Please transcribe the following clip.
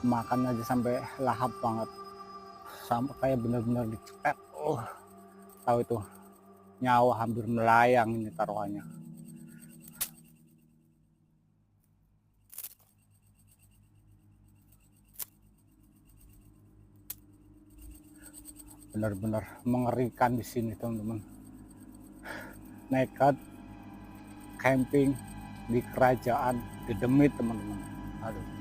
makan aja sampai lahap banget, sampai kayak bener-bener dicepet. Tahu itu nyawa hampir melayang ini taruhannya. Benar-benar mengerikan di sini teman-teman. Nekat camping di kerajaan Gedemit teman-teman. Aduh.